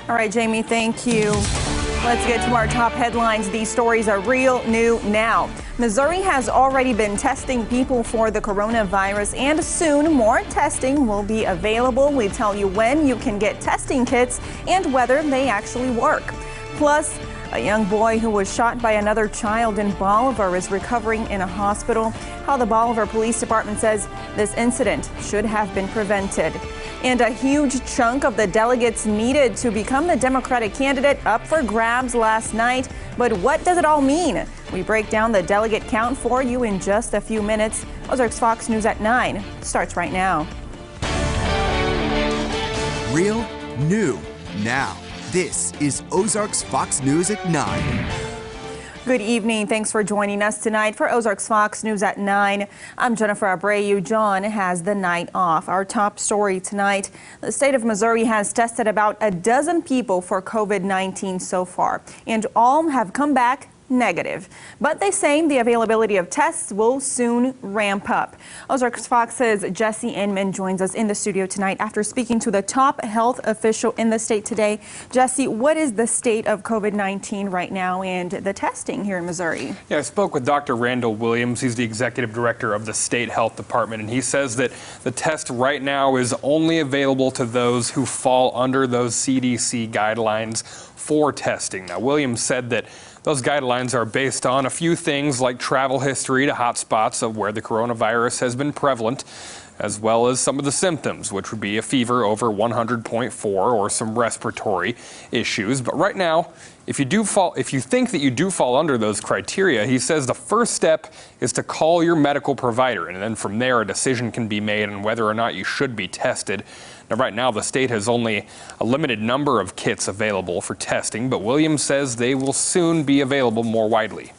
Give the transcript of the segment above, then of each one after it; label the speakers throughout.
Speaker 1: All right, Jamie, thank you. Let's get to our top headlines. These stories are real new now. Missouri has already been testing people for the coronavirus, and soon more testing will be available. We tell you when you can get testing kits and whether they actually work. Plus, a young boy who was shot by another child in Bolivar is recovering in a hospital. How the Bolivar Police Department says this incident should have been prevented. And a huge chunk of the delegates needed to become the Democratic candidate up for grabs last night. But what does it all mean? We break down the delegate count for you in just a few minutes. Ozarks Fox News at 9 starts right now.
Speaker 2: Real, new, now. This is Ozarks Fox News at 9.
Speaker 1: Good evening. Thanks for joining us tonight for Ozarks Fox News at 9. I'm Jennifer Abreu. John has the night off. Our top story tonight, the state of Missouri has tested about a dozen people for COVID-19 so far, and all have come back negative. But they say the availability of tests will soon ramp up. Ozarks Fox's Jesse Inman joins us in the studio tonight after speaking to the top health official in the state today. Jesse, what is the state of COVID-19 right now and the testing here in Missouri?
Speaker 3: Yeah, I spoke with Dr. Randall Williams. He's the executive director of the state health department, and he says that the test right now is only available to those who fall under those CDC guidelines for testing. Now, Williams said that those guidelines are based on a few things like travel history to hotspots of where the coronavirus has been prevalent, as well as some of the symptoms, which would be a fever over 100.4 or some respiratory issues. But right now, if you think that you do fall under those criteria, he says the first step is to call your medical provider, and then from there a decision can be made on whether or not you should be tested. Now, right now, the state has only a limited number of kits available for testing, but Williams says they will soon be available more widely.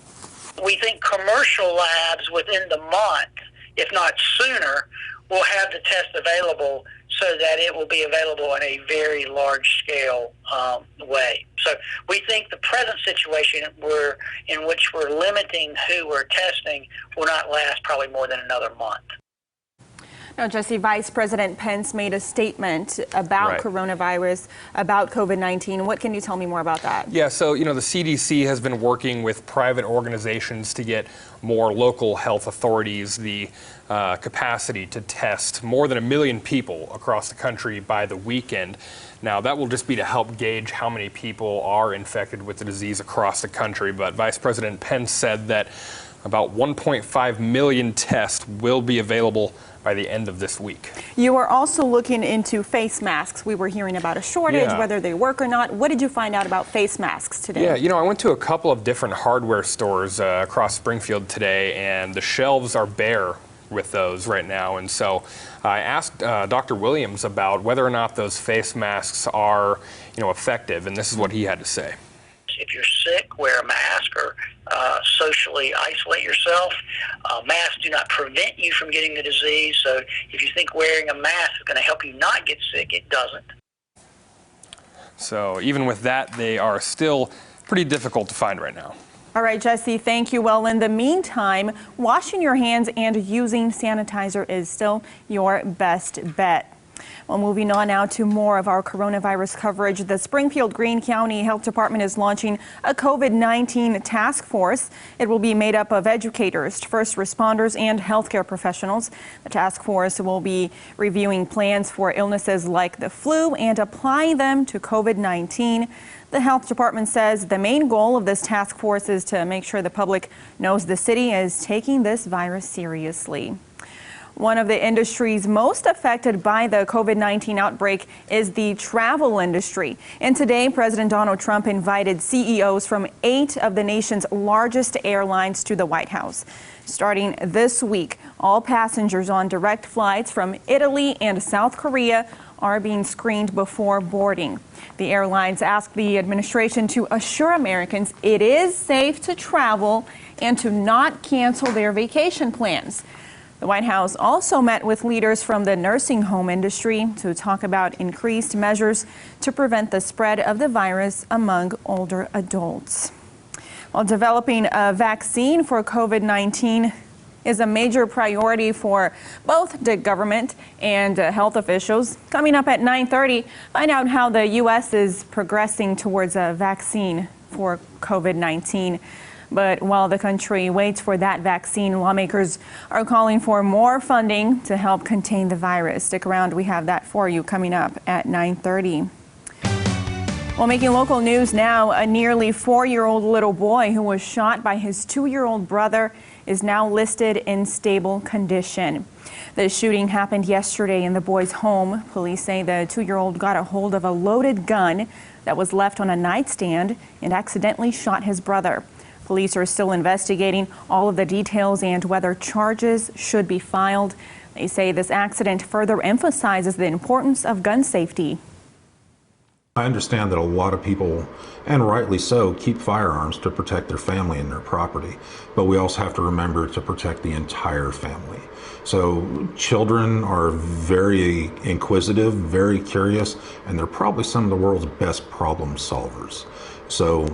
Speaker 4: We think commercial labs within the month, if not sooner, will have the test available so that it will be available in a very large scale way. So we think the present situation in which we're limiting who we're testing will not last probably more than another month.
Speaker 1: Now, Jesse, Vice President Pence made a statement about coronavirus, about COVID-19. What can you tell me more about that? Yeah,
Speaker 3: so, the CDC has been working with private organizations to get more local health authorities the capacity to test more than 1 million people across the country by the weekend. Now, that will just be to help gauge how many people are infected with the disease across the country. But Vice President Pence said that about 1.5 million tests will be available by the end of this week.
Speaker 1: You are also looking into face masks. We were hearing about a shortage, whether they work or not. What did you find out about face masks today?
Speaker 3: Yeah, I went to a couple of different hardware stores across Springfield today, and the shelves are bare with those right now. And so I asked Dr. Williams about whether or not those face masks are, effective, and this is what he had to say.
Speaker 4: If you're sick, wear a mask or socially isolate yourself. Masks do not prevent you from getting the disease, so if you think wearing a mask is going to help you not get sick, it doesn't.
Speaker 3: So even with that, they are still pretty difficult to find right now.
Speaker 1: All right, Jesse, thank you. Well, in the meantime, washing your hands and using sanitizer is still your best bet. Well, moving on now to more of our coronavirus coverage. The Springfield-Greene County Health Department is launching a COVID-19 task force. It will be made up of educators, first responders, and healthcare professionals. The task force will be reviewing plans for illnesses like the flu and applying them to COVID-19. The health department says the main goal of this task force is to make sure the public knows the city is taking this virus seriously. One of the industries most affected by the COVID-19 outbreak is the travel industry. And today, President Donald Trump invited CEOs from 8 of the nation's largest airlines to the White House. Starting this week, all passengers on direct flights from Italy and South Korea are being screened before boarding. The airlines asked the administration to assure Americans it is safe to travel and to not cancel their vacation plans. The White House also met with leaders from the nursing home industry to talk about increased measures to prevent the spread of the virus among older adults. While developing a vaccine for COVID-19 is a major priority for both the government and health officials. Coming up at 9:30, find out how the U.S. is progressing towards a vaccine for COVID-19. But while the country waits for that vaccine, lawmakers are calling for more funding to help contain the virus. Stick around. We have that for you coming up at 9:30. Well, making local news now, a nearly 4-year-old little boy who was shot by his 2-year-old brother is now listed in stable condition. The shooting happened yesterday in the boy's home. Police say the 2-year-old got a hold of a loaded gun that was left on a nightstand and accidentally shot his brother. Police are still investigating all of the details and whether charges should be filed. They say this accident further emphasizes the importance of gun safety.
Speaker 5: I understand that a lot of people, and rightly so, keep firearms to protect their family and their property. But we also have to remember to protect the entire family. So children are very inquisitive, very curious, and they're probably some of the world's best problem solvers. So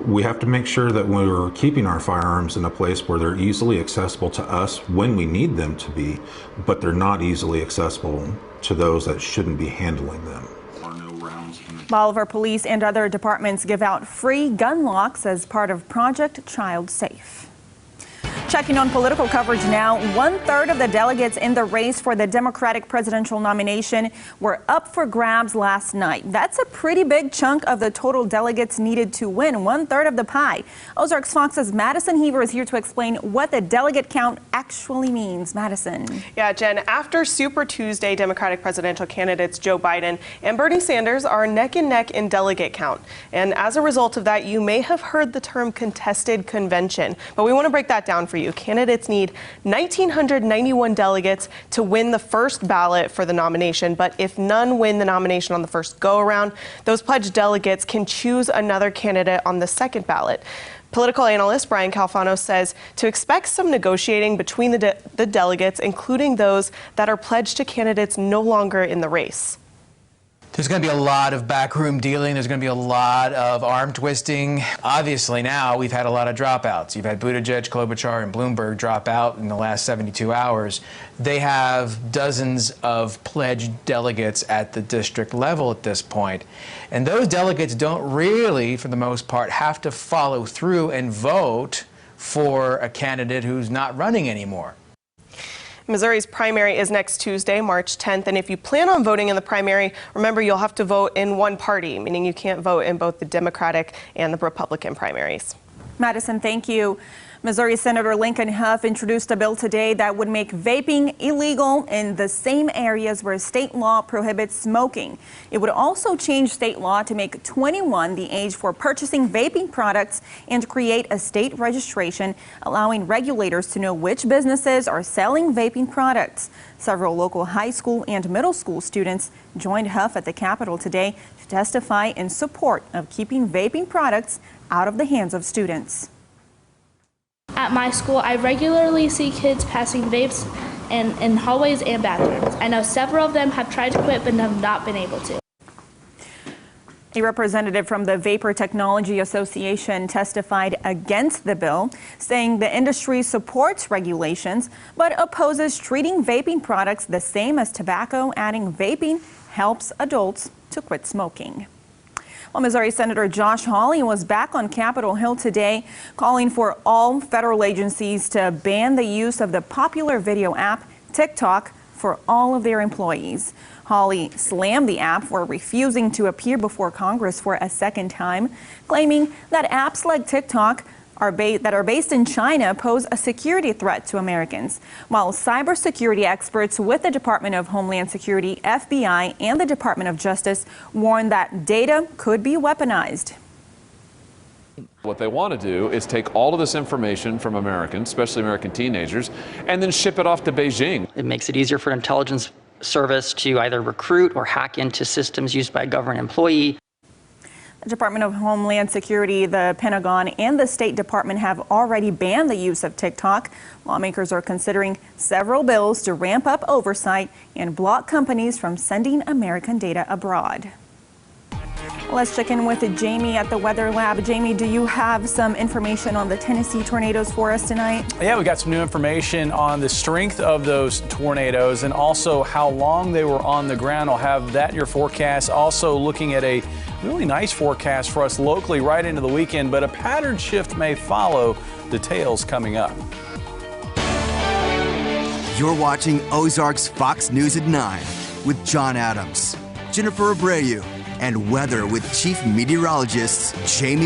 Speaker 5: we have to make sure that we're keeping our firearms in a place where they're easily accessible to us when we need them to be, but they're not easily accessible to those that shouldn't be handling them.
Speaker 1: Bolivar Police and other departments give out free gun locks as part of Project Child Safe. Checking on political coverage now, 1/3 of the delegates in the race for the Democratic presidential nomination were up for grabs last night. That's a pretty big chunk of the total delegates needed to win, 1/3 of the pie. Ozarks Fox's Madison Heaver is here to explain what the delegate count actually means. Madison.
Speaker 6: Yeah, Jen, after Super Tuesday, Democratic presidential candidates Joe Biden and Bernie Sanders are neck and neck in delegate count. And as a result of that, you may have heard the term contested convention, but we want to break that down for you. Candidates need 1,991 delegates to win the first ballot for the nomination, but if none win the nomination on the first go-around, those pledged delegates can choose another candidate on the second ballot. Political analyst Brian Calfano says to expect some negotiating between the delegates, including those that are pledged to candidates no longer in the race.
Speaker 7: There's going to be a lot of backroom dealing. There's going to be a lot of arm twisting. Obviously, now we've had a lot of dropouts. You've had Buttigieg, Klobuchar, and Bloomberg drop out in the last 72 hours. They have dozens of pledged delegates at the district level at this point. And those delegates don't really, for the most part, have to follow through and vote for a candidate who's not running anymore.
Speaker 6: Missouri's primary is next Tuesday, March 10th, and if you plan on voting in the primary, remember you'll have to vote in one party, meaning you can't vote in both the Democratic and the Republican primaries.
Speaker 1: Madison, thank you. Missouri Senator Lincoln Huff introduced a bill today that would make vaping illegal in the same areas where state law prohibits smoking. It would also change state law to make 21 the age for purchasing vaping products and create a state registration allowing regulators to know which businesses are selling vaping products. Several local high school and middle school students joined Huff at the Capitol today to testify in support of keeping vaping products out of the hands of students.
Speaker 8: At my school, I regularly see kids passing vapes in hallways and bathrooms. I know several of them have tried to quit but have not been able to.
Speaker 1: A representative from the Vapor Technology Association testified against the bill, saying the industry supports regulations but opposes treating vaping products the same as tobacco, adding vaping helps adults to quit smoking. Well, Missouri Senator Josh Hawley was back on Capitol Hill today, calling for all federal agencies to ban the use of the popular video app TikTok for all of their employees. Hawley slammed the app for refusing to appear before Congress for a second time, claiming that apps like TikTok that are based in China pose a security threat to Americans, while cybersecurity experts with the Department of Homeland Security, FBI, and the Department of Justice warn that data could be weaponized.
Speaker 9: What they want to do is take all of this information from Americans, especially American teenagers, and then ship it off to Beijing.
Speaker 10: It makes it easier for an intelligence service to either recruit or hack into systems used by a government employee.
Speaker 1: The Department of Homeland Security, the Pentagon, and the State Department have already banned the use of TikTok. Lawmakers are considering several bills to ramp up oversight and block companies from sending American data abroad. Let's check in with Jamie at the Weather Lab. Jamie, do you have some information on the Tennessee tornadoes for us tonight?
Speaker 11: Yeah, we got some new information on the strength of those tornadoes and also how long they were on the ground. I'll have that in your forecast. Also looking at a really nice forecast for us locally right into the weekend, but a pattern shift may follow. Details coming up.
Speaker 2: You're watching Ozarks Fox News at 9 with John Adams, Jennifer Abreu, and weather with Chief Meteorologist Jamie